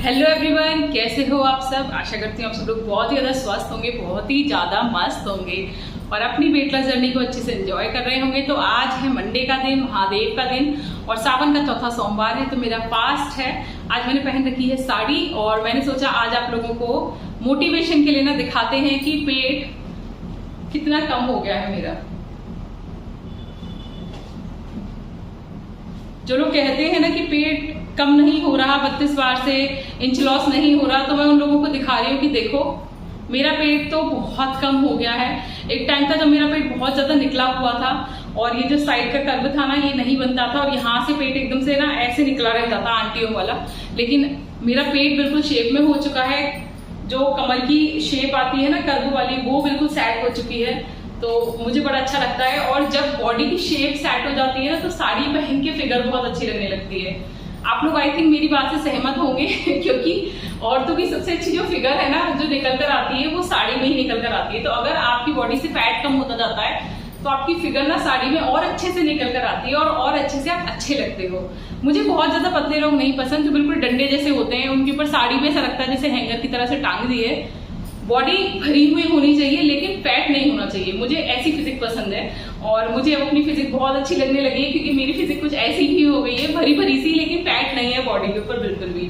Hello everyone, कैसे हो आप सब। आशा करती हूँ आप सब लोग बहुत ही ज़्यादा स्वस्थ होंगे, बहुत ही ज़्यादा मस्त होंगे और अपनी वेट लॉस जर्नी को अच्छे से एंजॉय कर रहे होंगे। तो आज है मंडे का दिन, महादेव का दिन और सावन का चौथा सोमवार है, तो मेरा फास्ट है। आज मैंने पहन रखी है साड़ी और मैंने सोचा आज आप लोगों को मोटिवेशन के लिए ना दिखाते हैं कि पेट कितना कम हो गया है मेरा। जो लोग कहते हैं ना कि पेट कम नहीं हो रहा, 32 बार से इंच लॉस नहीं हो रहा, तो मैं उन लोगों को दिखा रही हूँ कि देखो मेरा पेट तो बहुत कम हो गया है। एक टाइम था जब मेरा पेट बहुत ज्यादा निकला हुआ था और ये जो साइड का कर्व था ना, ये नहीं बनता था और यहाँ से पेट एकदम से ना ऐसे निकला रहता था आंटियों वाला। लेकिन मेरा पेट बिल्कुल शेप में हो चुका है। जो कमर की शेप आती है ना कर्व वाली, वो बिल्कुल सेट हो चुकी है, तो मुझे बड़ा अच्छा लगता है। और जब बॉडी की शेप सेट हो जाती है ना, तो साड़ी पहन के फिगर बहुत अच्छी लगने लगती है। आप लोग आई थिंक मेरी बात से सहमत होंगे क्योंकि औरतों की सबसे अच्छी जो फिगर है ना, जो निकल कर आती है, वो साड़ी में ही निकल कर आती है। तो अगर आपकी बॉडी से फैट कम होता जाता है तो आपकी फिगर ना साड़ी में और अच्छे से निकल कर आती है और अच्छे से आप अच्छे लगते हो। मुझे बहुत ज्यादा पतले लोग नहीं पसंद, जो बिल्कुल डंडे जैसे होते हैं, उनके ऊपर साड़ी भी ऐसा लगता है जैसे हैंगर की तरह से टांग दी है। बॉडी भरी हुई होनी चाहिए लेकिन फैट नहीं होना चाहिए। मुझे ऐसी फिजिक पसंद है और मुझे अब अपनी फिजिक बहुत अच्छी लगने लगी है, क्योंकि मेरी फिजिक कुछ ऐसी ही हो गई है, भरी भरी सी, लेकिन फैट नहीं है बॉडी के ऊपर बिल्कुल भी।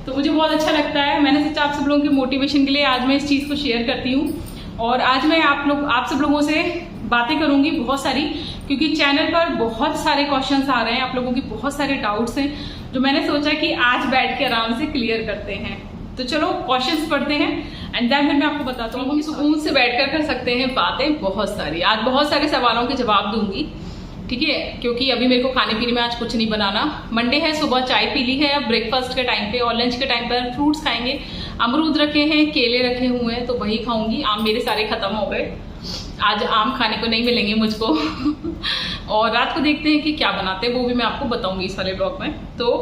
तो मुझे बहुत अच्छा लगता है। मैंने सोचा आप सब लोगों के मोटिवेशन के लिए आज मैं इस चीज को शेयर करती हूँ और आज मैं आप सब लोगों से बातें करूंगी बहुत सारी, क्योंकि चैनल पर बहुत सारे क्वेश्चंस आ रहे हैं, आप लोगों की बहुत सारे डाउट्स हैं, जो मैंने सोचा कि आज बैठ के आराम से क्लियर करते हैं। तो चलो क्वेश्चंस पढ़ते हैं एंड देन मैं आपको बताता हूँ। हम सुकून से बैठकर कर सकते हैं बातें बहुत सारी। आज बहुत सारे सवालों के जवाब दूंगी, ठीक है, क्योंकि अभी मेरे को खाने पीने में आज कुछ नहीं बनाना। मंडे है, सुबह चाय पी ली है, अब ब्रेकफास्ट के टाइम पे और लंच के टाइम पर फ्रूट्स खाएंगे। अमरूद रखे हैं, केले रखे हुए हैं, तो वही खाऊंगी। आम मेरे सारे खत्म हो गए, आज आम खाने को नहीं मिलेंगे मुझको और रात को देखते हैं कि क्या बनाते हैं, वो भी मैं आपको बताऊंगी इस वाले ब्लॉग में। तो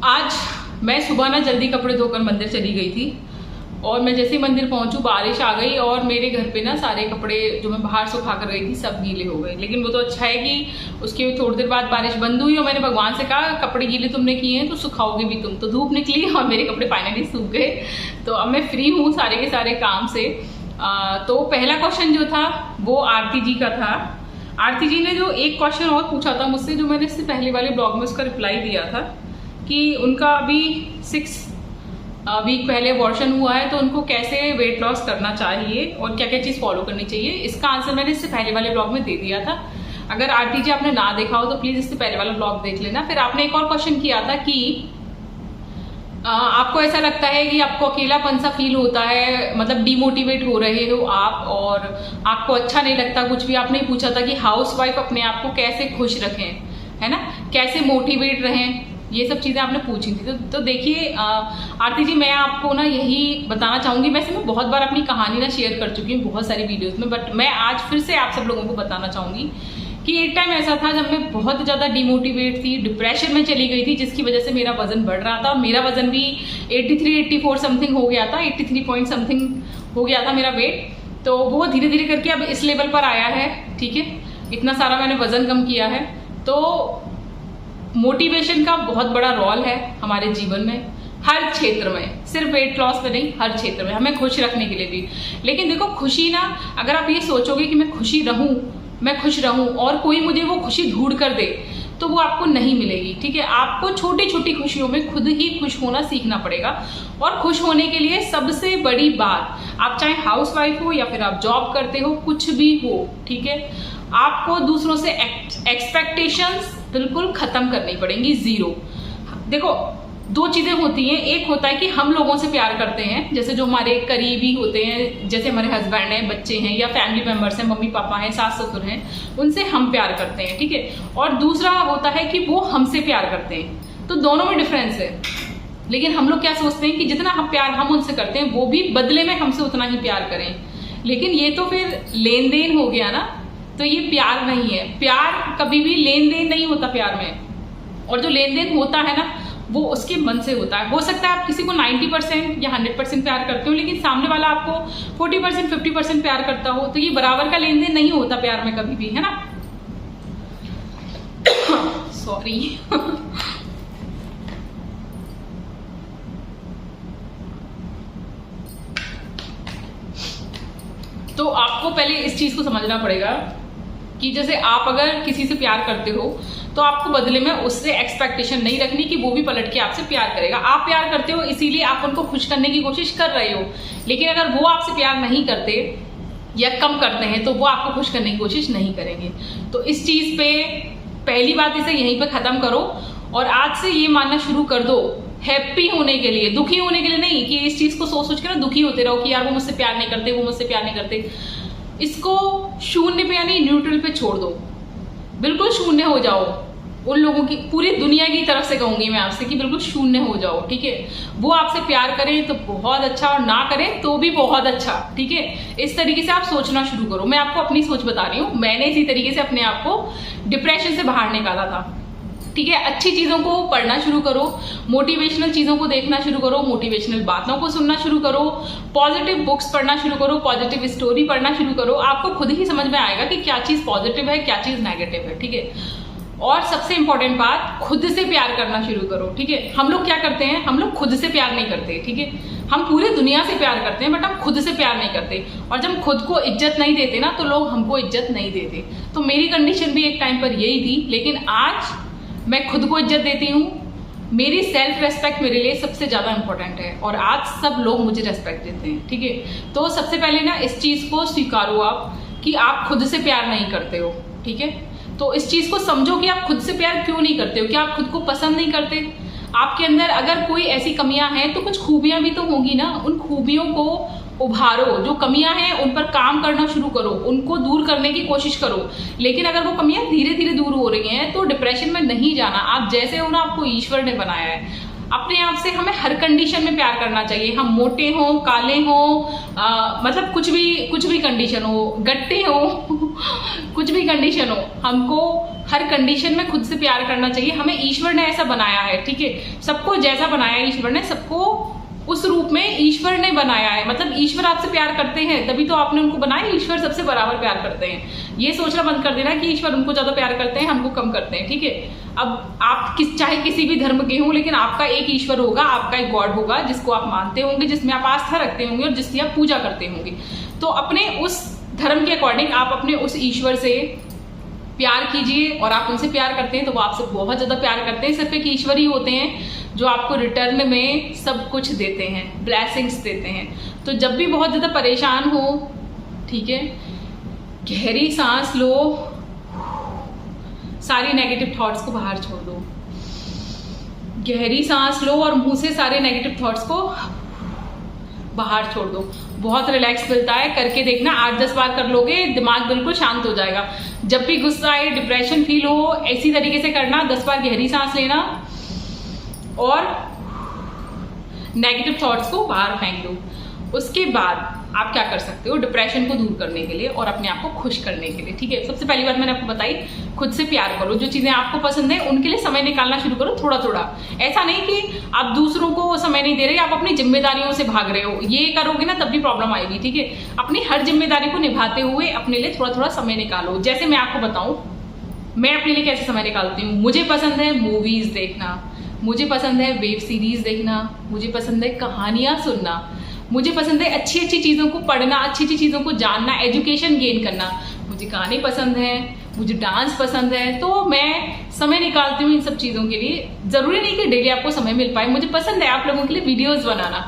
आज मैं सुबह ना जल्दी कपड़े धोकर मंदिर चली गई थी और मैं जैसे ही मंदिर पहुंचू बारिश आ गई और मेरे घर पे ना सारे कपड़े जो मैं बाहर सुखा कर गई थी सब गीले हो गए। लेकिन वो तो अच्छा है कि उसके थोड़ी देर बाद बारिश बंद हुई और मैंने भगवान से कहा कपड़े गीले तुमने किए हैं तो सुखाओगे भी तुम। तो धूप निकली और मेरे कपड़े फाइनली सूख गए, तो अब मैं फ्री हूँ सारे के सारे काम से। तो पहला क्वेश्चन जो था वो आरती जी का था। आरती जी ने जो एक क्वेश्चन और पूछा था मुझसे, जो मैंने इससे पहले वाले ब्लॉग में उसका रिप्लाई दिया था कि उनका अभी 6 वीक पहले अबॉर्शन हुआ है, तो उनको कैसे वेट लॉस करना चाहिए और क्या क्या चीज फॉलो करनी चाहिए। इसका आंसर मैंने इससे पहले वाले ब्लॉग में दे दिया था। अगर आरती जी आपने ना देखा हो तो प्लीज इससे पहले वाला ब्लॉग देख लेना। फिर आपने एक और क्वेश्चन किया था कि आपको ऐसा लगता है कि आपको अकेलापन सा फील होता है, मतलब डिमोटिवेट हो रहे हो आप और आपको अच्छा नहीं लगता कुछ भी। आपने पूछा था कि हाउसवाइफ अपने आप को कैसे खुश रखें, है ना, कैसे मोटिवेट रहें, ये सब चीजें आपने पूछी थी। तो देखिए आरती जी, मैं आपको ना यही बताना चाहूंगी। वैसे मैं बहुत बार अपनी कहानी ना शेयर कर चुकी हूँ बहुत सारी वीडियोस में, बट मैं आज फिर से आप सब लोगों को बताना चाहूंगी कि एक टाइम ऐसा था जब मैं बहुत ज्यादा डिमोटिवेट थी, डिप्रेशन में चली गई थी, जिसकी वजह से मेरा वजन बढ़ रहा था। मेरा वजन भी 83-84 समथिंग हो गया था, 83 पॉइंट समथिंग हो गया था मेरा वेट। तो वो धीरे धीरे करके अब इस लेवल पर आया है, ठीक है, इतना सारा मैंने वजन कम किया है। तो मोटिवेशन का बहुत बड़ा रोल है हमारे जीवन में, हर क्षेत्र में, सिर्फ वेट लॉस में नहीं, हर क्षेत्र में, हमें खुश रखने के लिए भी। लेकिन देखो खुशी ना, अगर आप ये सोचोगे कि मैं खुश रहूं और कोई मुझे वो खुशी ढूंढ कर दे, तो वो आपको नहीं मिलेगी, ठीक है। आपको छोटी छोटी खुशियों में खुद ही खुश होना सीखना पड़ेगा। और खुश होने के लिए सबसे बड़ी बात, आप चाहे हाउसवाइफ हो या फिर आप जॉब करते हो, कुछ भी हो, ठीक है, आपको दूसरों से एक्सपेक्टेशंस बिल्कुल खत्म करनी पड़ेंगी, 0। देखो दो चीजें होती हैं, एक होता है कि हम लोगों से प्यार करते हैं, जैसे जो हमारे करीबी होते हैं, जैसे हमारे हस्बैंड हैं, बच्चे हैं या फैमिली मेंबर्स हैं, मम्मी पापा हैं, सास ससुर हैं, उनसे हम प्यार करते हैं, ठीक है। और दूसरा होता है कि वो हमसे प्यार करते हैं। तो दोनों में डिफरेंस है। लेकिन हम लोग क्या सोचते हैं कि जितना हम उनसे करते हैं वो भी बदले में हमसे उतना ही प्यार करें। लेकिन ये तो फिर लेन देन हो गया ना, तो ये प्यार नहीं है। प्यार कभी भी लेन देन नहीं होता प्यार में। और जो लेन देन होता है ना, वो उसके मन से होता है। हो सकता है आप किसी को 90% या 100% प्यार करते हो, लेकिन सामने वाला आपको 40% 50% प्यार करता हो, तो ये बराबर का लेन देन नहीं होता प्यार में कभी भी, है ना। सॉरी तो आपको पहले इस चीज को समझना पड़ेगा कि जैसे आप अगर किसी से प्यार करते हो तो आपको बदले में उससे एक्सपेक्टेशन नहीं रखनी कि वो भी पलट के आपसे प्यार करेगा। आप प्यार करते हो इसीलिए आप उनको खुश करने की कोशिश कर रहे हो, लेकिन अगर वो आपसे प्यार नहीं करते या कम करते हैं तो वो आपको खुश करने की कोशिश नहीं करेंगे। तो इस चीज पे पहली बात इसे यहीं पे खत्म करो और आज से ये मानना शुरू कर दो हैप्पी होने के लिए, दुखी होने के लिए नहीं कि इस चीज को सोच सोच के ना दुखी होते रहो कि यार वो मुझसे प्यार नहीं करते, वो मुझसे प्यार नहीं करते। इसको शून्य पे यानी न्यूट्रल पे छोड़ दो, बिल्कुल शून्य हो जाओ। उन लोगों की पूरी दुनिया की तरफ से कहूंगी मैं आपसे कि बिल्कुल शून्य हो जाओ, ठीक है। वो आपसे प्यार करें तो बहुत अच्छा और ना करें तो भी बहुत अच्छा, ठीक है। इस तरीके से आप सोचना शुरू करो। मैं आपको अपनी सोच बता रही हूँ, मैंने इसी तरीके से अपने आप को डिप्रेशन से बाहर निकाला था, ठीक है। अच्छी चीजों को पढ़ना शुरू करो, मोटिवेशनल चीजों को देखना शुरू करो, मोटिवेशनल बातों को सुनना शुरू करो, पॉजिटिव बुक्स पढ़ना शुरू करो, पॉजिटिव स्टोरी पढ़ना शुरू करो। आपको खुद ही समझ में आएगा कि क्या चीज पॉजिटिव है, क्या चीज नेगेटिव है, ठीक है। और सबसे इंपॉर्टेंट बात, खुद से प्यार करना शुरू करो, ठीक है। हम लोग क्या करते हैं, हम लोग खुद से प्यार नहीं करते, ठीक है। हम पूरी दुनिया से प्यार करते हैं बट हम खुद से प्यार नहीं करते, और जब खुद को इज्जत नहीं देते ना तो लोग हमको इज्जत नहीं देते। तो मेरी कंडीशन भी एक टाइम पर यही थी, लेकिन आज मैं खुद को इज्जत देती हूँ। मेरी सेल्फ रेस्पेक्ट मेरे लिए सबसे ज्यादा इंपॉर्टेंट है और आज सब लोग मुझे रेस्पेक्ट देते हैं, ठीक है। तो सबसे पहले ना इस चीज को स्वीकारो आप कि आप खुद से प्यार नहीं करते हो, ठीक है। तो इस चीज को समझो कि आप खुद से प्यार क्यों नहीं करते हो, क्या आप खुद को पसंद नहीं करते। आपके अंदर अगर कोई ऐसी कमियां हैं तो कुछ खूबियां भी तो होंगी ना, उन खूबियों को उभारो। जो कमियां हैं उन पर काम करना शुरू करो, उनको दूर करने की कोशिश करो। लेकिन अगर वो कमियां धीरे धीरे दूर हो रही हैं तो डिप्रेशन में नहीं जाना। आप जैसे हो ना, आपको ईश्वर ने बनाया है। अपने आप से हमें हर कंडीशन में प्यार करना चाहिए। हम मोटे हो, काले हो, मतलब कुछ भी कंडीशन हो, गट्टे हो कुछ भी कंडीशन हो, हमको हर कंडीशन में खुद से प्यार करना चाहिए। हमें ईश्वर ने ऐसा बनाया है, ठीक है। सबको जैसा बनाया है ईश्वर ने, सबको उस रूप में ईश्वर ने बनाया है। मतलब ईश्वर आपसे प्यार करते हैं तभी तो आपने उनको बनाया। ईश्वर सबसे बराबर प्यार करते हैं। ये सोचना बंद कर देना कि ईश्वर उनको ज्यादा प्यार करते हैं, हमको कम करते हैं, ठीक है। अब आप चाहे किसी भी धर्म के हों, लेकिन आपका एक ईश्वर होगा, आपका एक गॉड होगा जिसको आप मानते होंगे, जिसमें आप आस्था रखते होंगे और जिसकी आप पूजा करते होंगे। तो अपने उस धर्म के अकॉर्डिंग आप अपने उस ईश्वर से प्यार कीजिए, और आप उनसे प्यार करते हैं तो वो आपसे बहुत ज्यादा प्यार करते हैं। सिर्फ एक ईश्वर ही होते हैं जो आपको रिटर्न में सब कुछ देते हैं, ब्लेसिंग्स देते हैं। तो जब भी बहुत ज्यादा परेशान हो, ठीक है, गहरी सांस लो, सारी नेगेटिव थॉट्स को बाहर छोड़ दो। गहरी सांस लो और मुंह से सारे नेगेटिव थॉट्स को बाहर छोड़ दो। बहुत रिलैक्स मिलता है, करके देखना। 8-10 बार कर लोगे, दिमाग बिल्कुल शांत हो जाएगा। जब भी गुस्सा आए, डिप्रेशन फील हो, ऐसी तरीके से करना। 10 बार गहरी सांस लेना और नेगेटिव थॉट्स को बाहर फेंक दो। उसके बाद आप क्या कर सकते हो डिप्रेशन को दूर करने के लिए और अपने आप को खुश करने के लिए, ठीक है। सबसे पहली बात मैंने आपको बताई, खुद से प्यार करो। जो चीजें आपको पसंद है उनके लिए समय निकालना शुरू करो, थोड़ा थोड़ा। ऐसा नहीं कि आप दूसरों को समय नहीं दे रहे, आप अपनी जिम्मेदारियों से भाग रहे हो। ये करोगे ना तब भी प्रॉब्लम आएगी, ठीक है। अपनी हर जिम्मेदारी को निभाते हुए अपने लिए थोड़ा थोड़ा समय निकालो। जैसे मैं आपको बताऊं, मैं अपने लिए कैसे समय निकालती हूँ। मुझे पसंद है मूवीज देखना, मुझे पसंद है वेब सीरीज देखना, मुझे पसंद है कहानियां सुनना, मुझे पसंद है अच्छी अच्छी चीज़ों को पढ़ना, अच्छी अच्छी चीज़ों को जानना, एजुकेशन गेन करना। मुझे गाने पसंद हैं, मुझे डांस पसंद है। तो मैं समय निकालती हूँ इन सब चीज़ों के लिए। ज़रूरी नहीं कि डेली आपको समय मिल पाए। मुझे पसंद है आप लोगों के लिए वीडियोज़ बनाना,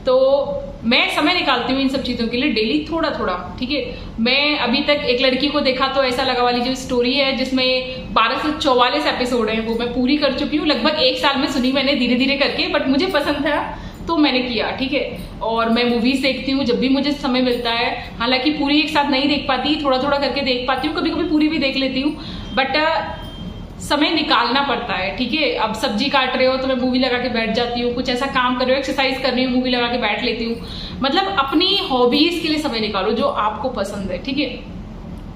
तो मैं समय निकालती हूँ इन सब चीज़ों के लिए डेली थोड़ा थोड़ा, ठीक है। मैं अभी तक एक लड़की को देखा तो ऐसा लगा वाली जो स्टोरी है जिसमें 1244 एपिसोड हैं, वो मैं पूरी कर चुकी हूँ। लगभग 1 साल में सुनी मैंने धीरे धीरे करके, बट मुझे पसंद था तो मैंने किया, ठीक है। और मैं मूवीज देखती हूँ जब भी मुझे समय मिलता है। हालांकि पूरी एक साथ नहीं देख पाती, थोड़ा थोड़ा करके देख पाती हूँ, कभी कभी पूरी भी देख लेती हूँ, बट समय निकालना पड़ता है, ठीक है। अब सब्जी काट रहे हो तो मैं मूवी लगा के बैठ जाती हूँ, कुछ ऐसा काम कर रहे हो, एक्सरसाइज कर रही हूँ, मूवी लगा के बैठ लेती हूँ। मतलब अपनी हॉबीज के लिए समय निकालो जो आपको पसंद है, ठीक है।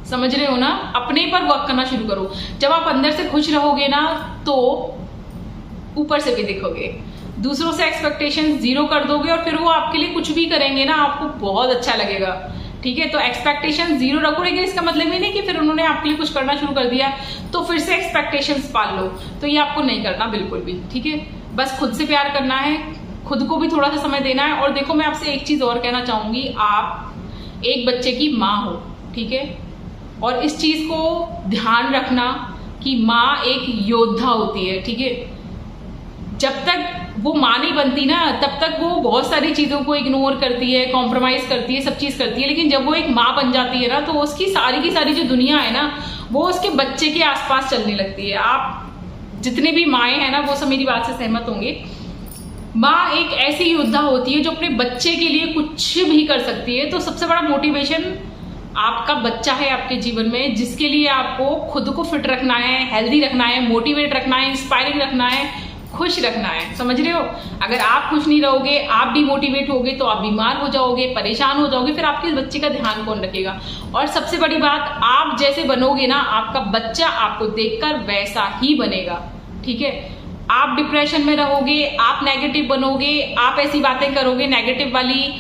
समझ रहे हो ना। अपने पर वर्क करना शुरू करो। जब आप अंदर से खुश रहोगे ना तो ऊपर से भी दिखोगे। दूसरों से एक्सपेक्टेशन 0 कर दोगे और फिर वो आपके लिए कुछ भी करेंगे ना, आपको बहुत अच्छा लगेगा, ठीक है। तो एक्सपेक्टेशन 0 रखो, लेकिन इसका मतलब ये नहीं कि फिर उन्होंने आपके लिए कुछ करना शुरू कर दिया तो फिर से एक्सपेक्टेशंस पाल लो। तो ये आपको नहीं करना बिल्कुल भी, ठीक है। बस खुद से प्यार करना है, खुद को भी थोड़ा सा समय देना है। और देखो, मैं आपसे एक चीज और कहना चाहूंगी, आप एक बच्चे की माँ हो, ठीक है। और इस चीज को ध्यान रखना कि माँ एक योद्धा होती है, ठीक है। जब तक वो माँ नहीं बनती ना, तब तक वो बहुत सारी चीजों को इग्नोर करती है, कॉम्प्रोमाइज करती है, सब चीज करती है। लेकिन जब वो एक माँ बन जाती है ना, तो उसकी सारी की सारी जो दुनिया है ना, वो उसके बच्चे के आसपास चलने लगती है। आप जितने भी माएँ हैं ना, वो सब मेरी बात से सहमत होंगे। माँ एक ऐसी योद्धा होती है जो अपने बच्चे के लिए कुछ भी कर सकती है। तो सबसे बड़ा मोटिवेशन आपका बच्चा है आपके जीवन में, जिसके लिए आपको खुद को फिट रखना है, हेल्दी रखना है, मोटिवेट रखना है, इंस्पायरिंग रखना है, खुश रखना है। समझ रहे हो? अगर आप खुश नहीं रहोगे, आप डिमोटिवेट होगे, तो आप बीमार हो जाओगे, परेशान हो जाओगे, फिर आपके बच्चे का ध्यान कौन रखेगा? और सबसे बड़ी बात, आप जैसे बनोगे ना, आपका बच्चा आपको देखकर वैसा ही बनेगा, ठीक है। आप डिप्रेशन में रहोगे, आप नेगेटिव बनोगे, आप ऐसी बातें करोगे, नेगेटिव वाली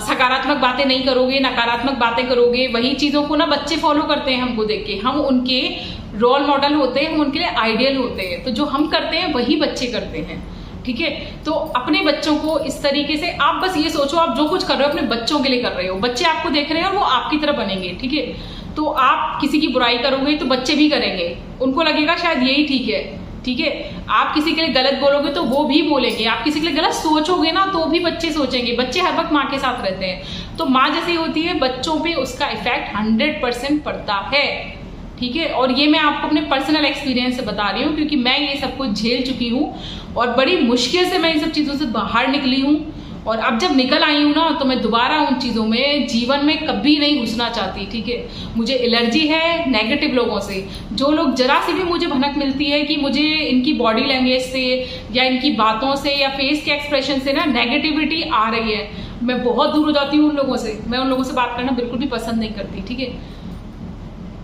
सकारात्मक बातें नहीं करोगे, नकारात्मक बातें करोगे, वही चीजों को ना बच्चे फॉलो करते हैं हमको देख के। हम उनके रोल मॉडल होते हैं, हम उनके लिए आइडियल होते हैं। तो जो हम करते हैं वही बच्चे करते हैं, ठीक है। तो अपने बच्चों को इस तरीके से, आप बस ये सोचो, आप जो कुछ कर रहे हो अपने बच्चों के लिए कर रहे हो। बच्चे आपको देख रहे हैं और वो आपकी तरह बनेंगे, ठीक है। तो आप किसी की बुराई करोगे तो बच्चे भी करेंगे, उनको लगेगा शायद यही ठीक है, ठीक है। आप किसी के लिए गलत बोलोगे तो वो भी बोलेंगे, आप किसी के लिए गलत सोचोगे ना, तो भी बच्चे सोचेंगे। बच्चे हर वक्त माँ के साथ रहते हैं, तो माँ जैसी होती है, बच्चों पे उसका इफेक्ट 100% पड़ता है, ठीक है। और ये मैं आपको अपने पर्सनल एक्सपीरियंस से बता रही हूँ, क्योंकि मैं ये सब कुछ झेल चुकी हूँ और बड़ी मुश्किल से मैं इन सब चीज़ों से बाहर निकली हूँ। और अब जब निकल आई हूँ ना, तो मैं दोबारा उन चीज़ों में जीवन में कभी नहीं घुसना चाहती, ठीक है। मुझे एलर्जी है नेगेटिव लोगों से। जो लोग जरा सी भी मुझे भनक मिलती है कि मुझे इनकी बॉडी लैंग्वेज से या इनकी बातों से या फेस के एक्सप्रेशन से ना नेगेटिविटी आ रही है, मैं बहुत दूर हो जाती हूँ उन लोगों से। मैं उन लोगों से बात करना बिल्कुल भी पसंद नहीं करती, ठीक है।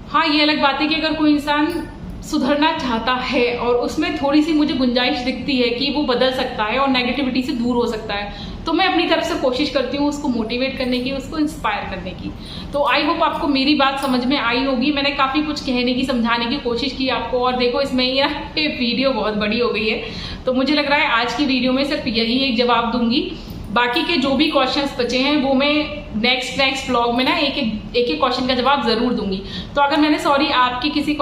हाँ, ये अलग बात है कि अगर कोई इंसान सुधरना चाहता है और उसमें थोड़ी सी मुझे गुंजाइश दिखती है कि वो बदल सकता है और नेगेटिविटी से दूर हो सकता है, तो मैं अपनी तरफ से कोशिश करती हूँ उसको मोटिवेट करने की, उसको इंस्पायर करने की। तो आई होप आपको मेरी बात समझ में आई होगी। मैंने काफ़ी कुछ कहने की, समझाने की कोशिश की आपको। और देखो, इसमें ये वीडियो बहुत बड़ी हो गई है, तो मुझे लग रहा है आज की वीडियो में सिर्फ यही एक जवाब दूंगी। बाकी के जो भी क्वेश्चंस बचे हैं वो मैं नेक्स्ट व्लॉग में ना एक एक क्वेश्चन का जवाब जरूर दूंगी। तो अगर मैंने आपकी किसी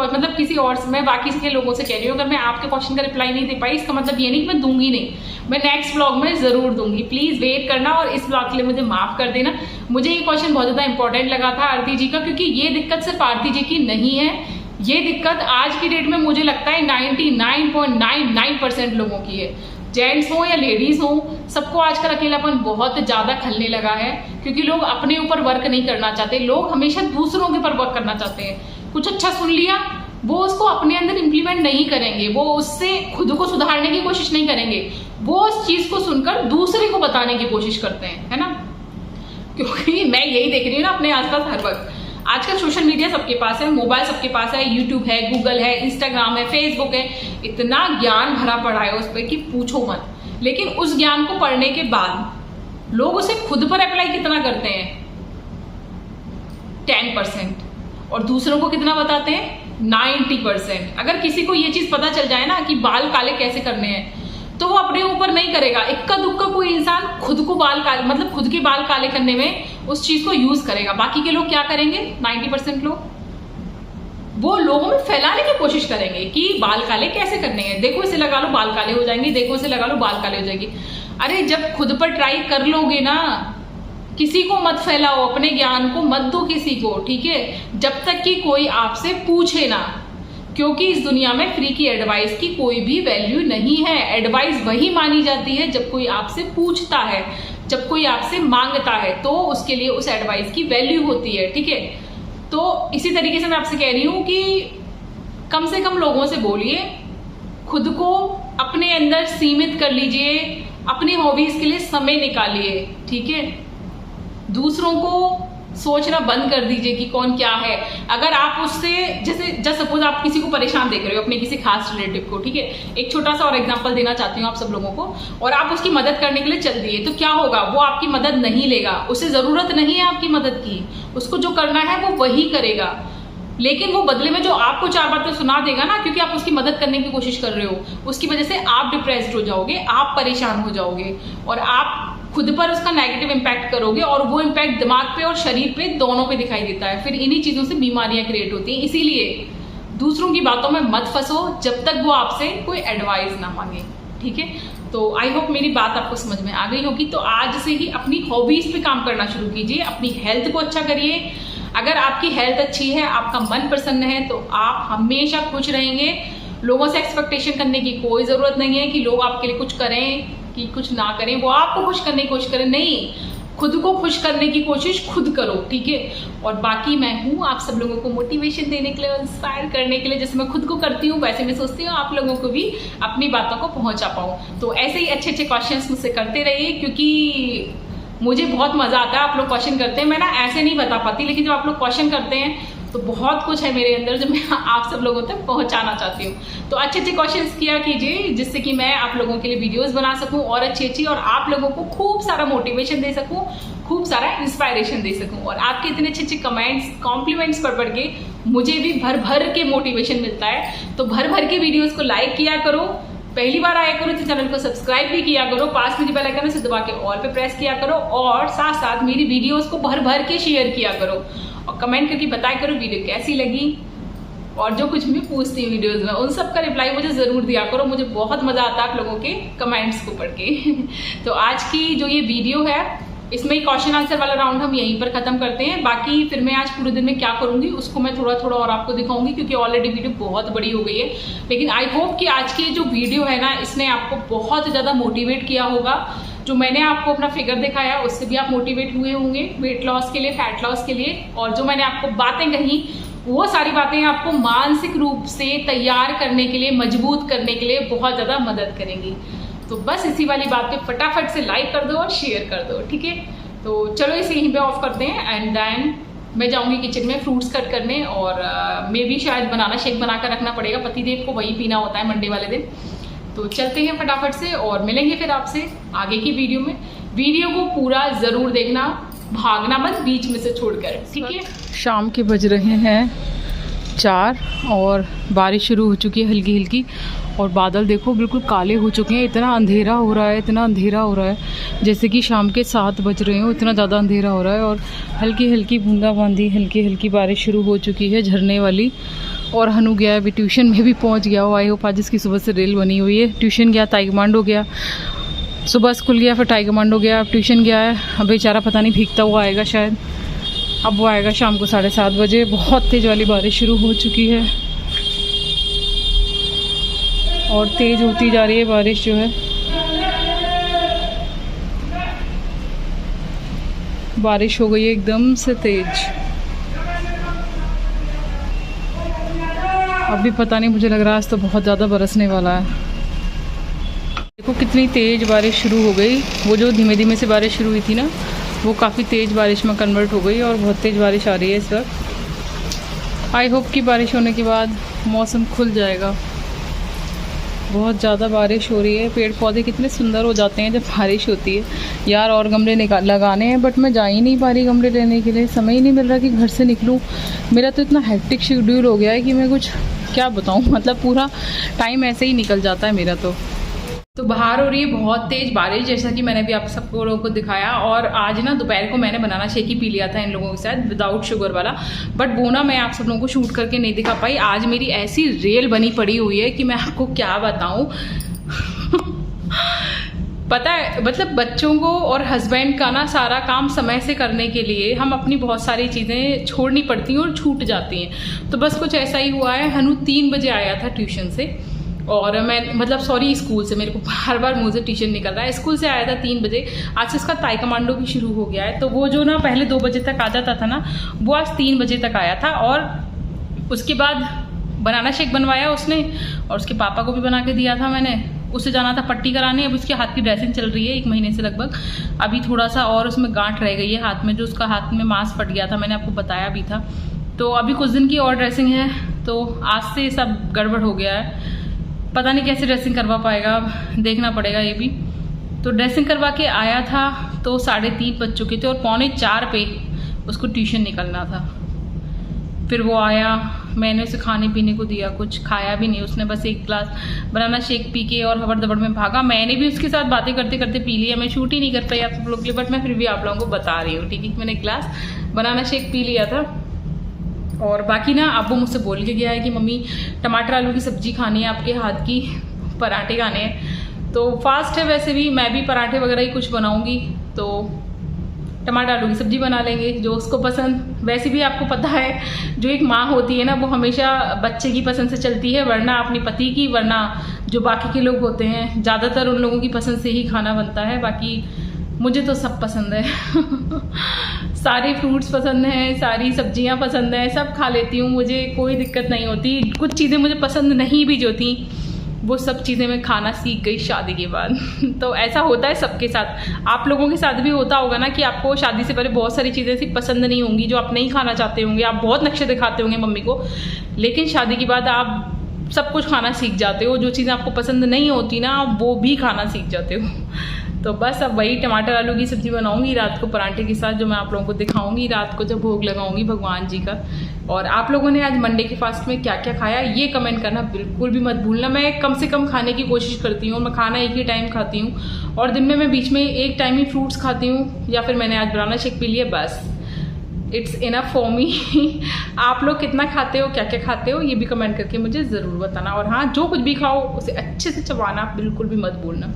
और, मैं बाकी के लोगों से कह रही हूँ, अगर मैं आपके क्वेश्चन का रिप्लाई नहीं दे पाई, इसका मतलब ये नहीं कि मैं दूंगी नहीं, मैं नेक्स्ट व्लॉग में जरूर दूंगी। प्लीज वेट करना और इस व्लॉग के लिए मुझे माफ कर देना। मुझे ये क्वेश्चन बहुत ज्यादा इंपॉर्टेंट लगा था आरती जी का, क्योंकि ये दिक्कत सिर्फ आरती जी की नहीं है, ये दिक्कत आज की डेट में मुझे लगता है 99.99% लोगों की है। जेंट्स हो या लेडीज हो, सबको आजकल अकेलापन बहुत ज्यादा खलने लगा है, क्योंकि लोग अपने ऊपर वर्क नहीं करना चाहते। लोग हमेशा दूसरों के ऊपर वर्क करना चाहते हैं। कुछ अच्छा सुन लिया, वो उसको अपने अंदर इंप्लीमेंट नहीं करेंगे, वो उससे खुद को सुधारने की कोशिश नहीं करेंगे, वो उस चीज को सुनकर दूसरे को बताने की कोशिश करते हैं, है ना। क्योंकि मैं यही देख रही हूँ ना अपने आसपास हर वक्त। आजकल सोशल मीडिया सबके पास है, मोबाइल सबके पास है, यूट्यूब है, गूगल है, इंस्टाग्राम है, फेसबुक है, इतना ज्ञान भरा पड़ा है उस पर कि पूछो मत। लेकिन उस ज्ञान को पढ़ने के बाद लोग उसे खुद पर अप्लाई कितना करते हैं? 10%। और दूसरों को कितना बताते हैं? 90%। अगर किसी को ये चीज पता चल जाए ना कि बाल काले कैसे करने हैं, तो वो अपने ऊपर नहीं करेगा। इक्का दुक्का कोई इंसान खुद को खुद के बाल काले करने में उस चीज को यूज करेगा। बाकी के लोग क्या करेंगे? 90% लोग वो लोगों में फैलाने की कोशिश करेंगे कि बाल काले कैसे करने हैं, देखो इसे लगा लो बाल काले हो जाएंगे, देखो इसे लगा लो बाल काले हो जाएंगे। अरे जब खुद पर ट्राई कर लोगे ना, किसी को मत फैलाओ, अपने ज्ञान को मत दो किसी को, ठीक है, जब तक कि कोई आपसे पूछे ना। क्योंकि इस दुनिया में फ्री की एडवाइस की कोई भी वैल्यू नहीं है। एडवाइस वही मानी जाती है जब कोई आपसे पूछता है, जब कोई आपसे मांगता है, तो उसके लिए उस एडवाइस की वैल्यू होती है, ठीक है। तो इसी तरीके से मैं आपसे कह रही हूं कि कम से कम लोगों से बोलिए, खुद को अपने अंदर सीमित कर लीजिए, अपनी हॉबीज के लिए समय निकालिए, ठीक है। दूसरों को सोचना बंद कर दीजिए कि कौन क्या है। अगर आप उससे, जैसे सपोज आप किसी को परेशान देख रहे हो, अपने किसी खास रिलेटिव को, ठीक है, एक छोटा सा और एग्जांपल देना चाहती हूँ आप सब लोगों को, और आप उसकी मदद करने के लिए चल दिए, तो क्या होगा? वो आपकी मदद नहीं लेगा, उसे जरूरत नहीं है आपकी मदद की, उसको जो करना है वो वही करेगा। लेकिन वो बदले में जो आपको 4 बातें सुना देगा ना, क्योंकि आप उसकी मदद करने की कोशिश कर रहे हो, उसकी वजह से आप डिप्रेस्ड हो जाओगे, आप परेशान हो जाओगे और आप खुद पर उसका नेगेटिव इम्पैक्ट करोगे और वो इम्पैक्ट दिमाग पे और शरीर पे दोनों पे दिखाई देता है। फिर इन्हीं चीज़ों से बीमारियां क्रिएट होती हैं। इसीलिए दूसरों की बातों में मत फंसो जब तक वो आपसे कोई एडवाइस ना मांगे, ठीक है। तो आई होप मेरी बात आपको समझ में आ गई होगी। तो आज से ही अपनी हॉबीज पे काम करना शुरू कीजिए, अपनी हेल्थ को अच्छा करिए। अगर आपकी हेल्थ अच्छी है, आपका मन प्रसन्न है, तो आप हमेशा खुश रहेंगे। लोगों से एक्सपेक्टेशन करने की कोई जरूरत नहीं है कि लोग आपके लिए कुछ करें कि कुछ ना करें, वो आपको खुश करने की कोशिश करें। नहीं, खुद को खुश करने की कोशिश खुद करो, ठीक है। और बाकी मैं हूँ आप सब लोगों को मोटिवेशन देने के लिए, इंस्पायर करने के लिए। जैसे मैं खुद को करती हूँ वैसे मैं सोचती हूँ आप लोगों को भी अपनी बातों को पहुंचा पाऊँ। तो ऐसे ही अच्छे अच्छे क्वेश्चंस मुझसे करते रहिए, क्योंकि मुझे बहुत मजा आता है आप लोग क्वेश्चन करते हैं। मैं ना ऐसे नहीं बता पाती, लेकिन जब आप लोग क्वेश्चन करते हैं तो बहुत कुछ है मेरे अंदर जो मैं आप सब लोगों तक पहुंचाना चाहती हूँ। तो अच्छे अच्छे क्वेश्चंस किया कीजिए, जिससे कि मैं आप लोगों के लिए वीडियोस बना सकूं और अच्छी और आप लोगों को खूब सारा मोटिवेशन दे सकूं, खूब सारा इंस्पायरेशन दे सकूं। और आपके इतने अच्छे अच्छे कमेंट्स, कॉम्प्लीमेंट्स पढ़ के मुझे भी भर भर के मोटिवेशन मिलता है। तो भर भर के वीडियोज को लाइक किया करो, पहली बार आया करो तो चैनल को सब्सक्राइब भी किया करो, पास में जो बेल आइकन है उसे दबा के ऑल पे प्रेस किया करो, और साथ साथ मेरी वीडियोस को भर भर के शेयर किया करो और कमेंट करके बताया करो वीडियो कैसी लगी। और जो कुछ भी पूछती हूँ वीडियोस में उन सब का रिप्लाई मुझे जरूर दिया करो, मुझे बहुत मजा आता है आप लोगों के कमेंट्स को पढ़ के। तो आज की जो ये वीडियो है इसमें क्वेश्चन आंसर वाला राउंड हम यहीं पर खत्म करते हैं। बाकी फिर मैं आज पूरे दिन में क्या करूंगी उसको मैं थोड़ा थोड़ा और आपको दिखाऊंगी, क्योंकि ऑलरेडी वीडियो बहुत बड़ी हो गई है। लेकिन आई होप कि आज की जो वीडियो है ना, इसने आपको बहुत ज़्यादा मोटिवेट किया होगा। जो मैंने आपको अपना फिगर दिखाया उससे भी आप मोटिवेट हुए होंगे वेट लॉस के लिए, फैट लॉस के लिए। और जो मैंने आपको बातें कही वो सारी बातें आपको मानसिक रूप से तैयार करने के लिए, मजबूत करने के लिए बहुत ज़्यादा मदद करेंगी। तो बस इसी वाली बात पे फटाफट से लाइक कर दो और शेयर कर दो, ठीक है। तो चलो इसे यहीं पे ऑफ करते हैं एंड देन मैं जाऊंगी किचन में फ्रूट्स कट करने, और मे भी शायद बनाना शेक बनाकर रखना पड़ेगा, पतिदेव को वही पीना होता है मंडे वाले दिन। तो चलते हैं फटाफट से और मिलेंगे फिर आपसे आगे की वीडियो में। वीडियो को पूरा ज़रूर देखना, भागना मत बीच में से छोड़कर, ठीक है। शाम के बज रहे हैं 4 और बारिश शुरू हो चुकी है हल्की हल्की, और बादल देखो बिल्कुल काले हो चुके हैं। इतना अंधेरा हो रहा है, इतना अंधेरा हो रहा है जैसे कि शाम के 7 बज रहे हो, इतना ज़्यादा अंधेरा हो रहा है। और हल्की हल्की बूंदाबांदी, हल्की हल्की बारिश शुरू हो चुकी है झरने वाली। और हनु गया है अभी ट्यूशन में भी पहुंच गया हो। आई होप आज इसकी सुबह से रेल बनी हुई है। ट्यूशन गया, ताइक्वांडो गया, सुबह स्कूल गया, फिर ताइक्वांडो गया, अब ट्यूशन गया है। अब बेचारा पता नहीं भीगता हुआ आएगा शायद, अब वो आएगा शाम को 7:30 बजे। बहुत तेज़ वाली बारिश शुरू हो चुकी है और तेज़ होती जा रही है बारिश जो है। बारिश हो गई है एकदम से तेज। अभी पता नहीं, मुझे लग रहा है आज तो बहुत ज़्यादा बरसने वाला है। देखो कितनी तेज़ बारिश शुरू हो गई। वो जो धीमे धीमे से बारिश शुरू हुई थी ना, वो काफ़ी तेज़ बारिश में कन्वर्ट हो गई और बहुत तेज़ बारिश आ रही है इस वक्त। आई होप कि बारिश होने के बाद मौसम खुल जाएगा। बहुत ज़्यादा बारिश हो रही है, पेड़ पौधे कितने सुंदर हो जाते हैं जब बारिश होती है यार। और गमले लगाने हैं, बट मैं जा ही नहीं पा रही गमले लेने के लिए। समय ही नहीं मिल रहा कि घर से निकलूं। मेरा तो इतना हेक्टिक शेड्यूल हो गया है कि मैं कुछ क्या बताऊं, मतलब पूरा टाइम ऐसे ही निकल जाता है मेरा। तो बाहर हो रही है बहुत तेज़ बारिश, जैसा कि मैंने भी आप सबको लोगों को दिखाया। और आज ना दोपहर को मैंने बनाना शेक ही पी लिया था इन लोगों के साथ विदाउट शुगर वाला, बट वो ना मैं आप सब लोगों को शूट करके नहीं दिखा पाई। आज मेरी ऐसी रेल बनी पड़ी हुई है कि मैं आपको क्या बताऊं। पता है, मतलब बच्चों को और हस्बैंड का ना सारा काम समय से करने के लिए हम अपनी बहुत सारी चीज़ें छोड़नी पड़ती हैं और छूट जाती हैं। तो बस कुछ ऐसा ही हुआ है। हनु 3 बजे आया था ट्यूशन से, और मैं मतलब सॉरी स्कूल से, मेरे को बार बार मुंह से ट्यूशन निकल रहा है। स्कूल से आया था 3 बजे। आज से उसका ताइक्वांडो भी शुरू हो गया है। तो वो जो ना पहले 2 बजे तक आ जाता था ना, वो आज 3 बजे तक आया था। और उसके बाद बनाना शेक बनवाया उसने, और उसके पापा को भी बना के दिया था मैंने। उससे जाना था पट्टी कराने। अब उसके हाथ की ड्रेसिंग चल रही है 1 महीने से लगभग। अभी थोड़ा सा और उसमें गांठ रह गई है हाथ में, जो उसका हाथ में मांस फट गया था, मैंने आपको बताया भी था। तो अभी कुछ दिन की और ड्रेसिंग है। तो आज से सब गड़बड़ हो गया है, पता नहीं कैसे ड्रेसिंग करवा पाएगा, अब देखना पड़ेगा ये भी। तो ड्रेसिंग करवा के आया था तो 3:30 बज चुके थे, और 3:45 पे उसको ट्यूशन निकलना था। फिर वो आया, मैंने उसे खाने पीने को दिया, कुछ खाया भी नहीं उसने, बस एक गिलास बनाना शेक पी के और हबड़ दबड़ में भागा। मैंने भी उसके साथ बातें करते करते पी लिया। मैं शूट ही नहीं कर पाई आप सब लोग के लिए, बट मैं फिर भी आप लोगों को बता रही हूँ, ठीक है। मैंने गिलास बनाना शेक पी लिया था। और बाकी ना अब वो मुझसे बोल के गया है कि मम्मी टमाटर आलू की सब्जी खानी है, आपके हाथ की पराठे खाने हैं। तो फास्ट है वैसे भी, मैं भी पराठे वगैरह ही कुछ बनाऊंगी, तो टमाटर आलू की सब्जी बना लेंगे जो उसको पसंद। वैसे भी आपको पता है जो एक माँ होती है ना, वो हमेशा बच्चे की पसंद से चलती है, वरना अपने पति की, वरना जो बाकी के लोग होते हैं ज़्यादातर उन लोगों की पसंद से ही खाना बनता है। बाकी मुझे तो सब पसंद है सारे फ्रूट्स पसंद हैं, सारी सब्जियां पसंद हैं, सब खा लेती हूँ, मुझे कोई दिक्कत नहीं होती। कुछ चीज़ें मुझे पसंद नहीं भी जो थी, वो सब चीज़ें मैं खाना सीख गई शादी के बाद तो ऐसा होता है सबके साथ, आप लोगों के साथ भी होता होगा ना कि आपको शादी से पहले बहुत सारी चीज़ें ऐसी पसंद नहीं होंगी जो आप नहीं खाना चाहते होंगे, आप बहुत नक्शे दिखाते होंगे मम्मी को, लेकिन शादी के बाद आप सब कुछ खाना सीख जाते हो। जो चीज़ें आपको पसंद नहीं होती ना, आप वो भी खाना सीख जाते हो। तो बस अब वही टमाटर आलू की सब्ज़ी बनाऊंगी रात को पराठे के साथ, जो मैं आप लोगों को दिखाऊंगी रात को जब भोग लगाऊंगी भगवान जी का। और आप लोगों ने आज मंडे के फास्ट में क्या क्या खाया ये कमेंट करना बिल्कुल भी मत भूलना। मैं कम से कम खाने की कोशिश करती हूँ, मैं खाना एक ही टाइम खाती हूँ और दिन में मैं बीच में एक टाइम ही फ्रूट्स खाती हूँ, या फिर मैंने आज बनाना शेक पी लिया, बस इट्स इनफ फॉर मी। आप लोग कितना खाते हो, क्या क्या खाते हो, ये भी कमेंट करके मुझे ज़रूर बताना। और हाँ, जो कुछ भी खाओ उसे अच्छे से चबाना बिल्कुल भी मत भूलना।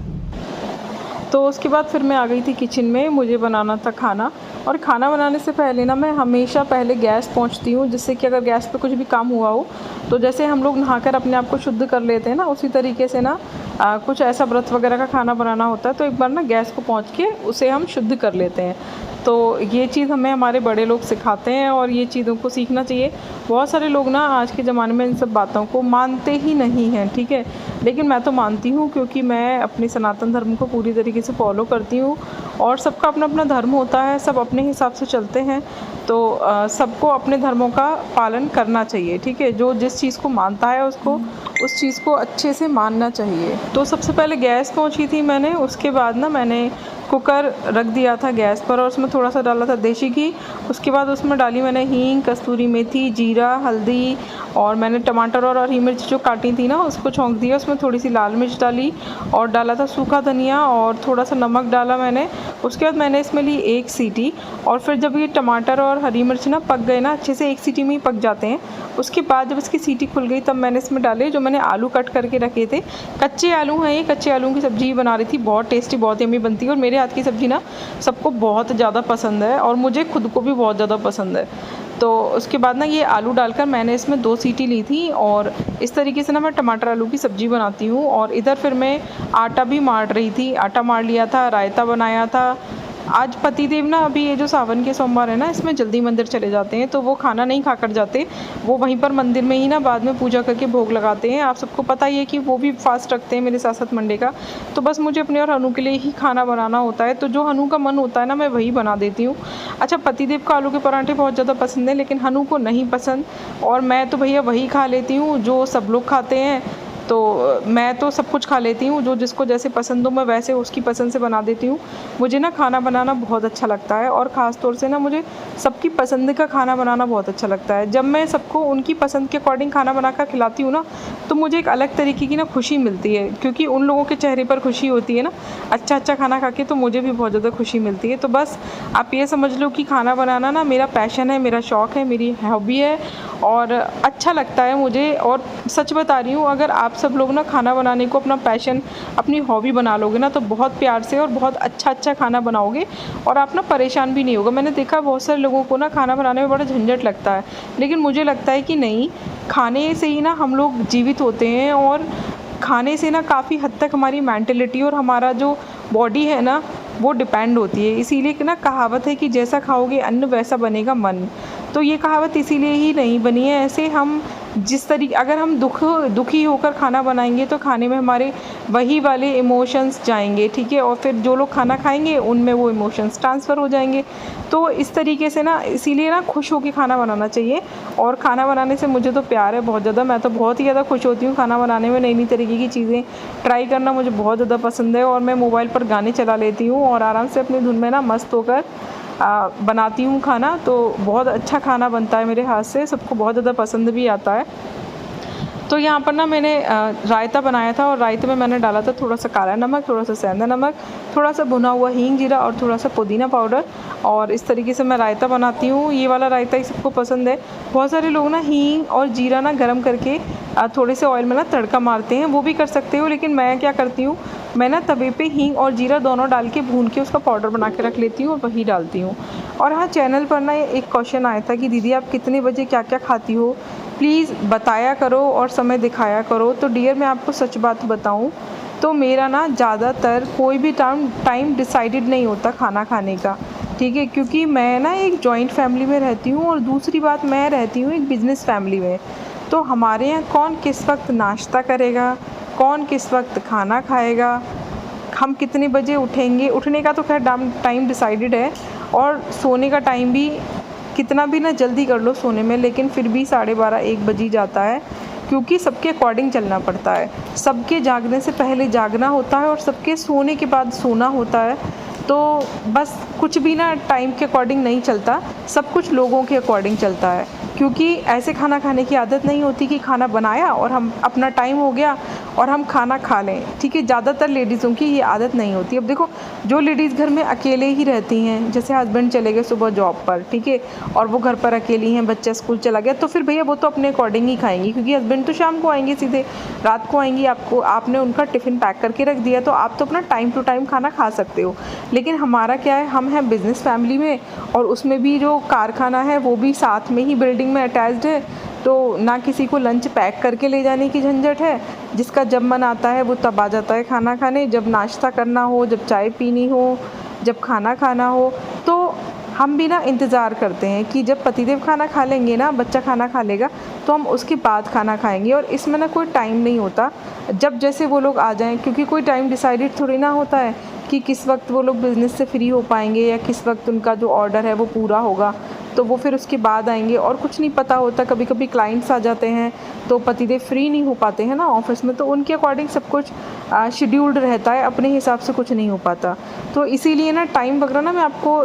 तो उसके बाद फिर मैं आ गई थी किचन में, मुझे बनाना था खाना। और खाना बनाने से पहले ना मैं हमेशा पहले गैस पोंछती हूँ, जिससे कि अगर गैस पे कुछ भी काम हुआ हो तो जैसे हम लोग नहाकर अपने आप को शुद्ध कर लेते हैं ना, उसी तरीके से ना कुछ ऐसा व्रत वगैरह का खाना बनाना होता है तो एक बार ना गैस को पोंछ के उसे हम शुद्ध कर लेते हैं। तो ये चीज़ हमें हमारे बड़े लोग सिखाते हैं और ये चीज़ों को सीखना चाहिए। बहुत सारे लोग ना आज के ज़माने में इन सब बातों को मानते ही नहीं हैं, ठीक है, लेकिन मैं तो मानती हूँ क्योंकि मैं अपने सनातन धर्म को पूरी तरीके से फॉलो करती हूँ। और सबका अपना अपना धर्म होता है, सब अपने हिसाब से चलते हैं, तो सबको अपने धर्मों का पालन करना चाहिए, ठीक है। जो जिस चीज़ को मानता है उसको उस चीज़ को अच्छे से मानना चाहिए। तो सबसे पहले गैस पोंछी थी मैंने, उसके बाद ना मैंने कुकर रख दिया था गैस पर और उसमें थोड़ा सा डाला था देसी घी। उसके बाद उसमें डाली मैंने हींग, कस्तूरी मेथी, जीरा, हल्दी और मैंने टमाटर और हरी मिर्च जो काटी थी ना उसको छौंक दिया। उसमें थोड़ी सी लाल मिर्च डाली और डाला था सूखा धनिया और थोड़ा सा नमक डाला मैंने। उसके बाद मैंने इसमें ली एक सीटी और फिर जब ये टमाटर और हरी मिर्च ना पक गए ना, अच्छे से एक सीटी में ही पक जाते हैं, उसके बाद जब इसकी सीटी खुल गई तब मैंने इसमें डाले जो मैंने आलू कट करके रखे थे। कच्चे आलू हैं ये, कच्चे आलू की सब्ज़ी बना रही थी, बहुत टेस्टी बहुत यम्मी बनती है और मेरे हाथ की सब्ज़ी ना सबको बहुत ज़्यादा पसंद है और मुझे खुद को भी बहुत ज़्यादा पसंद है। तो उसके बाद ना ये आलू डालकर मैंने इसमें 2 सीटी ली थी और इस तरीके से ना मैं टमाटर आलू की सब्ज़ी बनाती हूँ। और इधर फिर मैं आटा भी मार रही थी, आटा मार लिया था, रायता बनाया था। आज पतिदेव ना अभी ये जो सावन के सोमवार है ना, इसमें जल्दी मंदिर चले जाते हैं तो वो खाना नहीं खाकर जाते, वो वहीं पर मंदिर में ही ना बाद में पूजा करके भोग लगाते हैं। आप सबको पता ही है कि वो भी फास्ट रखते हैं मेरे साथ साथ मंडे का। तो बस मुझे अपने और हनु के लिए ही खाना बनाना होता है, तो जो हनु का मन होता है ना मैं वही बना देती हूँ। अच्छा, पतिदेव को आलू के पराठे बहुत ज़्यादा पसंद है लेकिन हनु को नहीं पसंद और मैं तो भैया वही खा लेती हूँ जो सब लोग खाते हैं। तो मैं तो सब कुछ खा लेती हूँ, जो जिसको जैसे पसंद हो मैं वैसे उसकी पसंद से बना देती हूँ। मुझे ना खाना बनाना बहुत अच्छा लगता है और ख़ास तौर से ना मुझे सबकी पसंद का खाना बनाना बहुत अच्छा लगता है। जब मैं सबको उनकी पसंद के अकॉर्डिंग खाना बनाकर खिलाती हूँ ना तो मुझे एक अलग तरीके की ना खुशी मिलती है, क्योंकि उन लोगों के चेहरे पर खुशी होती है ना अच्छा अच्छा खाना खा के, तो मुझे भी बहुत ज़्यादा खुशी मिलती है। तो बस आप ये समझ लो कि खाना बनाना ना मेरा पैशन है, मेरा शौक़ है, मेरी हॉबी है और अच्छा लगता है मुझे। और सच बता रही हूँ, अगर आप सब लोग ना खाना बनाने को अपना पैशन, अपनी हॉबी बना लोगे ना तो बहुत प्यार से और बहुत अच्छा अच्छा खाना बनाओगे और आप ना परेशान भी नहीं होगा। मैंने देखा बहुत सारे लोगों को ना खाना बनाने में बड़ा झंझट लगता है, लेकिन मुझे लगता है कि नहीं, खाने से ही ना हम लोग जीवित होते हैं और खाने से ना काफ़ी हद तक हमारी मेंटलिटी और हमारा जो बॉडी है ना वो डिपेंड होती है। इसीलिए ना कहावत है कि जैसा खाओगे अन्न वैसा बनेगा मन। तो ये कहावत इसीलिए ही नहीं बनी है ऐसे, हम जिस तरीके अगर हम दुखी होकर खाना बनाएंगे तो खाने में हमारे वही वाले इमोशंस जाएंगे, ठीक है, और फिर जो लोग खाना खाएंगे उनमें वो इमोशंस ट्रांसफ़र हो जाएंगे। तो इस तरीके से ना, इसीलिए ना खुश होकर खाना बनाना चाहिए। और खाना बनाने से मुझे तो प्यार है बहुत ज़्यादा, मैं तो बहुत ही ज़्यादा खुश होती हूँ खाना बनाने में। नई नई तरीके की चीज़ें ट्राई करना मुझे बहुत ज़्यादा पसंद है और मैं मोबाइल पर गाने चला लेती हूँ और आराम से अपनी धुन में ना मस्त होकर बनाती हूँ खाना, तो बहुत अच्छा खाना बनता है मेरे हाथ से, सबको बहुत ज़्यादा पसंद भी आता है। तो यहाँ पर ना मैंने रायता बनाया था और रायते में मैंने डाला था थोड़ा सा काला नमक, थोड़ा सा सेंधा नमक, थोड़ा सा भुना हुआ हींग जीरा और थोड़ा सा पुदीना पाउडर। और इस तरीके से मैं रायता बनाती हूँ। ये वाला रायता ही सबको पसंद है। बहुत सारे लोग ना हींग और जीरा ना गरम करके थोड़े से ऑयल में ना तड़का मारते हैं, वो भी कर सकते हो, लेकिन मैं क्या करती हूँ, मैं ना तवे पे हींग और जीरा दोनों डाल के भून के उसका पाउडर बना के रख लेती हूँ और वही डालती हूँ। और हाँ, चैनल पर ना एक क्वेश्चन आया था कि दीदी आप कितने बजे क्या क्या खाती हो, प्लीज़ बताया करो और समय दिखाया करो। तो डियर, मैं आपको सच बात बताऊं तो मेरा ना ज़्यादातर कोई भी टाइम डिसाइडेड नहीं होता खाना खाने का, ठीक है, क्योंकि मैं ना एक जॉइंट फैमिली में रहती हूँ और दूसरी बात मैं रहती हूँ एक बिज़नेस फैमिली में। तो हमारे यहाँ कौन किस वक्त नाश्ता करेगा, कौन किस वक्त खाना खाएगा, हम कितने बजे उठेंगे, उठने का तो खैर टाइम डिसाइडेड है, और सोने का टाइम भी कितना भी ना जल्दी कर लो सोने में, लेकिन फिर भी 12:30-1 बज ही जाता है, क्योंकि सबके अकॉर्डिंग चलना पड़ता है। सबके जागने से पहले जागना होता है और सबके सोने के बाद सोना होता है। तो बस कुछ भी ना टाइम के अकॉर्डिंग नहीं चलता, सब कुछ लोगों के अकॉर्डिंग चलता है, क्योंकि ऐसे खाना खाने की आदत नहीं होती कि खाना बनाया और हम अपना टाइम हो गया और हम खाना खा लें, ठीक है। ज़्यादातर लेडीज़ों की ये आदत नहीं होती। अब देखो, जो लेडीज़ घर में अकेले ही रहती हैं, जैसे हस्बैंड चले गए सुबह जॉब पर, ठीक है, और वो घर पर अकेली हैं, बच्चा स्कूल चला गया, तो फिर भैया वो तो अपने अकॉर्डिंग ही खाएंगी, क्योंकि हस्बैंड तो शाम को आएंगे, सीधे रात को आएंगी। आपने उनका टिफ़िन पैक करके रख दिया, तो आप तो अपना टाइम टू टाइम खाना खा सकते हो। लेकिन हमारा क्या है, हम हैं बिज़नेस फैमिली में, और उसमें भी जो कारखाना है वो भी साथ में ही बिल्डिंग में अटैच्ड है, तो ना किसी को लंच पैक करके ले जाने की झंझट है, जिसका जब मन आता है वो तब आ जाता है खाना खाने, जब नाश्ता करना हो, जब चाय पीनी हो, जब खाना खाना हो। तो हम भी ना इंतज़ार करते हैं कि जब पतिदेव खाना खा लेंगे ना, बच्चा खाना खा लेगा, तो हम उसके बाद खाना खाएंगे। और इसमें ना कोई टाइम नहीं होता, जब जैसे वो लोग आ जाएं, क्योंकि कोई टाइम डिसाइडेड थोड़ी ना होता है कि किस वक्त वो लोग बिज़नेस से फ्री हो पाएंगे या किस वक्त उनका जो ऑर्डर है वो पूरा होगा, तो वो फिर उसके बाद आएंगे। और कुछ नहीं पता होता, कभी कभी क्लाइंट्स आ जाते हैं तो पतिदेव फ्री नहीं हो पाते हैं ना ऑफिस में, तो उनके अकॉर्डिंग सब कुछ शेड्यूल्ड रहता है, अपने हिसाब से कुछ नहीं हो पाता। तो इसीलिए ना टाइम वगैरह ना मैं आपको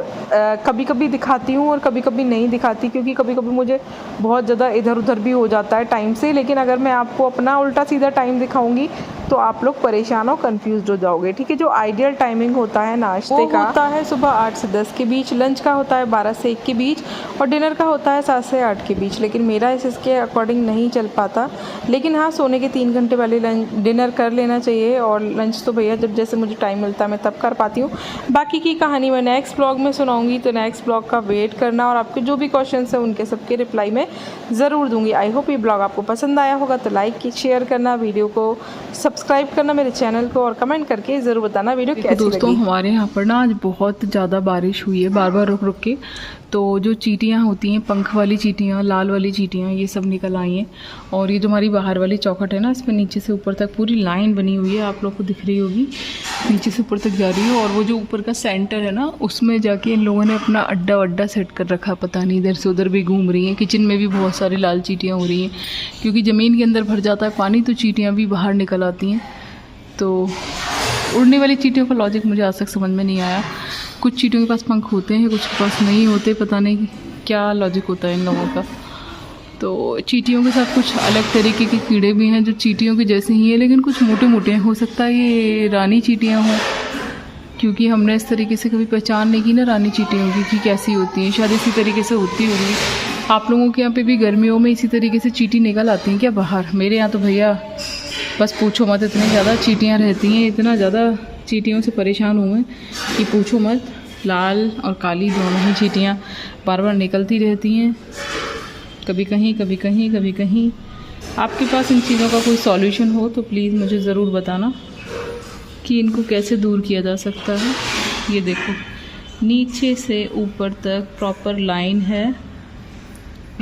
कभी कभी दिखाती हूँ और कभी कभी नहीं दिखाती, क्योंकि कभी कभी मुझे बहुत ज़्यादा इधर उधर भी हो जाता है टाइम से। लेकिन अगर मैं आपको अपना उल्टा सीधा टाइम दिखाऊंगी तो आप लोग परेशान और कंफ्यूज हो जाओगे, ठीक है। जो आइडियल टाइमिंग होता है नाश्ते का होता है सुबह 8 से 10 के बीच, लंच का होता है 12 से 1 के बीच, और डिनर का होता है 7 से 8 के बीच। लेकिन मेरा इसके अकॉर्डिंग नहीं चल पाता, लेकिन हाँ, सोने के 3 घंटे पहले डिनर कर लेना चाहिए, और लंच तो भैया जब जैसे मुझे टाइम मिलता है मैं तब कर पाती हूँ। बाकी की कहानी मैं नेक्स्ट ब्लॉग में सुनाऊंगी, तो नेक्स्ट ब्लॉग का वेट करना, और आपके जो भी क्वेश्चन हैं उनके सबके रिप्लाई मैं ज़रूर दूंगी। आई होप ये ब्लॉग आपको पसंद आया होगा, तो लाइक शेयर करना, वीडियो को सब्सक्राइब करना मेरे चैनल को, और कमेंट करके ज़रूर बताना वीडियो कैसी लगी। दोस्तों, हमारे यहाँ पर ना आज बहुत ज़्यादा बारिश हुई है, बार बार रुक रुक के। तो जो चींटियाँ होती हैं, पंख वाली चींटियाँ, लाल वाली चींटियाँ, ये सब निकल आई हैं। और ये जो हमारी बाहर वाली चौखट है ना, इसमें नीचे से ऊपर तक पूरी लाइन बनी हुई है, आप लोग को दिख रही होगी, नीचे से ऊपर तक जा रही है। और वो जो ऊपर का सेंटर है ना, उसमें जाके इन लोगों ने अपना अड्डा सेट कर रखा, पता नहीं इधर से उधर भी घूम रही हैं। किचन में भी बहुत सारी लाल चींटियाँ हो रही हैं, क्योंकि ज़मीन के अंदर भर जाता है पानी, तो चींटियाँ भी बाहर निकल आती हैं। तो उड़ने वाली चींटियों का लॉजिक मुझे आज तक समझ में नहीं आया। कुछ चींटियों के पास पंख होते हैं, कुछ के पास नहीं होते, पता नहीं क्या लॉजिक होता है इन लोगों का। तो चींटियों के साथ कुछ अलग तरीके के कीड़े भी हैं जो चींटियों के जैसे ही हैं, लेकिन कुछ मोटे मोटे हैं। हो सकता है ये रानी चींटियाँ हों, क्योंकि हमने इस तरीके से कभी पहचान नहीं की ना रानी चींटियों की कि कैसी होती हैं। शायद इसी तरीके से होती होगी। आप लोगों के यहाँ पे भी गर्मियों में इसी तरीके से चींटी निकल आती हैं क्या बाहर? मेरे यहाँ तो भैया बस पूछो मत, इतनी ज़्यादा चींटियाँ रहती हैं, इतना ज़्यादा चींटियों से परेशान हूँ मैं कि पूछो मत। लाल और काली दोनों ही चींटियाँ बार बार निकलती रहती हैं, कभी कहीं कभी कहीं कभी कहीं। आपके पास इन चीज़ों का कोई सॉल्यूशन हो तो प्लीज़ मुझे ज़रूर बताना कि इनको कैसे दूर किया जा सकता है। ये देखो, नीचे से ऊपर तक प्रॉपर लाइन है,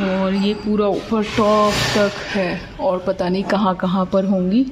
और ये पूरा ऊपर टॉप तक है, और पता नहीं कहाँ कहाँ पर होंगी।